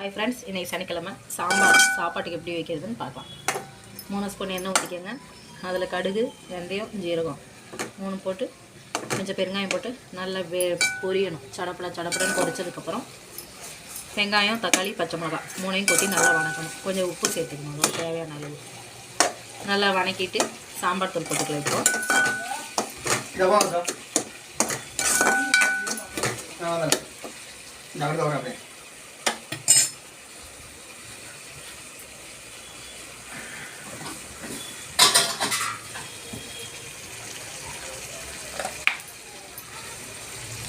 Hi friends, இன்றைக்கி சனிக்கிழமை சாம்பார் சாப்பாட்டுக்கு எப்படி வைக்கிறதுன்னு பார்க்கலாம். 3 ஸ்பூன் எண்ணெய் ஊற்றிக்கோங்க. அதில் கடுகு, வெந்தயம், ஜீரகம் 3 போட்டு கொஞ்சம் பெருங்காயம் போட்டு நல்லா பொரியணும். சடப்படன்னு பொரிச்சதுக்கப்புறம் வெங்காயம், தக்காளி, பச்சை மிளகாய் 3ஐயும் கொட்டி நல்லா வணக்கணும். கொஞ்சம் உப்பு சேர்த்துக்கணும், அதோட தேவையான அளவு. நல்லா வணக்கிட்டு சாம்பார் தூள் போட்டுக்கலாம். இப்போ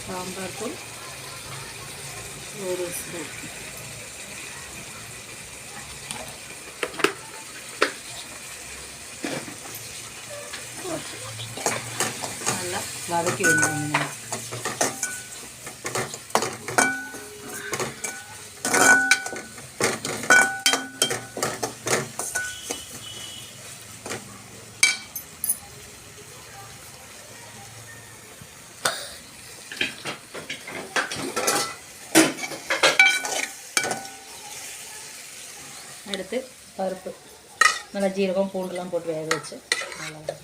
சாம்பார் தூள் 1 ஸ்பூன், நல்லா வதக்கி விடணும். எடுத்து பருப்பு நல்லா ஜீரகம், பூண்டுலாம் போட்டு வேக வச்சு நல்லா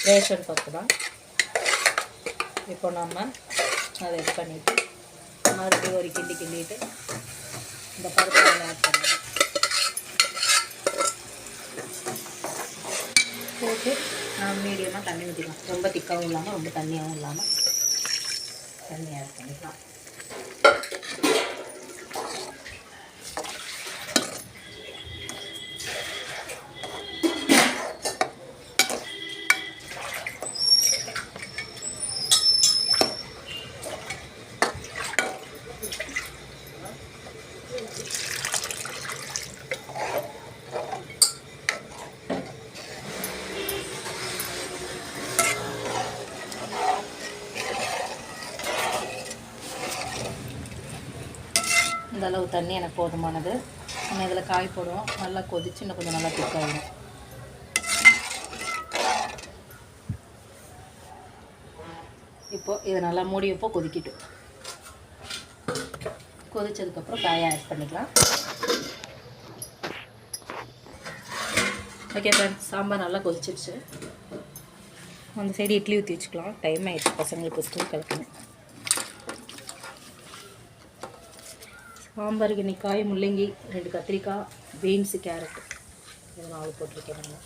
ரேஷன் பருப்பு தான். இப்போ நம்ம அதை இது பண்ணிவிட்டு மறுபடியும் ஒரு கிண்டிட்டு இந்த பருப்பை ஆட் பண்ணிட்டு போட்டு மீடியமாக தண்ணி ஊற்றிக்கலாம். ரொம்ப திக்காகவும் இல்லாமல் ரொம்ப தண்ணியாகவும் இல்லாமல் தண்ணி ஆட் பண்ணிக்கலாம். இந்த அளவு தண்ணி எனக்கு போதுமானது. நம்ம இதில் காய் போடுவோம். நல்லா கொதிச்சு இன்னும் கொஞ்சம் நல்லா திக்காயிடும். இப்போது இதை நல்லா மூடி வைப்போ கொதிக்கிட்டு. கொதிச்சதுக்கப்புறம் காயை ஆட் பண்ணிக்கலாம். ஓகே ஃப்ரெண்ட்ஸ், சாம்பார் நல்லா கொதிச்சிடுச்சு. அந்த சைடு இட்லி ஊற்றி வச்சுக்கலாம். டைம் ஆகிடுச்சு, பசங்களுக்கு ஸ்கூல் கிளப்பணும். சாம்பாருக்கு இன்னைக்கு காய் முள்ளங்கி, 2 கத்திரிக்காய், பீன்ஸு, கேரட்டு இது 4 போட்டிருக்கேன். நம்ம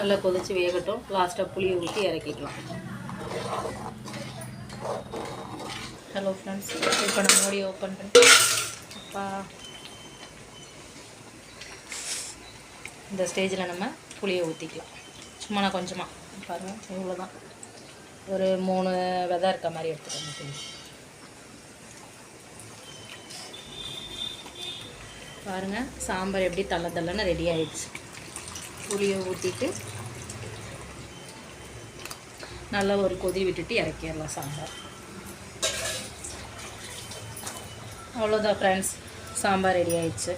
நல்லா கொதித்து வேகட்டும். லாஸ்ட்டாக புளியை ஊற்றி இறக்கிக்கலாம். ஹலோ ஃப்ரெண்ட்ஸ், இப்போ நம்ம மூடி ஓப்பன் பண்ணி இந்த ஸ்டேஜில் நம்ம புளியை ஊற்றிக்கலாம். சும்மா நான் கொஞ்சமாக பாருங்கள், இவ்வளோதான். ஒரு 3 விதை இருக்க மாதிரி எடுத்துக்கோங்க புளி. பாருங்கள், சாம்பார் எப்படி தள்ளன்னு ரெடி ஆகிடுச்சு. புளியை ஊற்றிட்டு நல்லா ஒரு கொதி விட்டுட்டு இறக்கிடலாம் சாம்பார். அவ்வளோதான் ஃப்ரெண்ட்ஸ், சாம்பார் ரெடி ஆயிடுச்சு.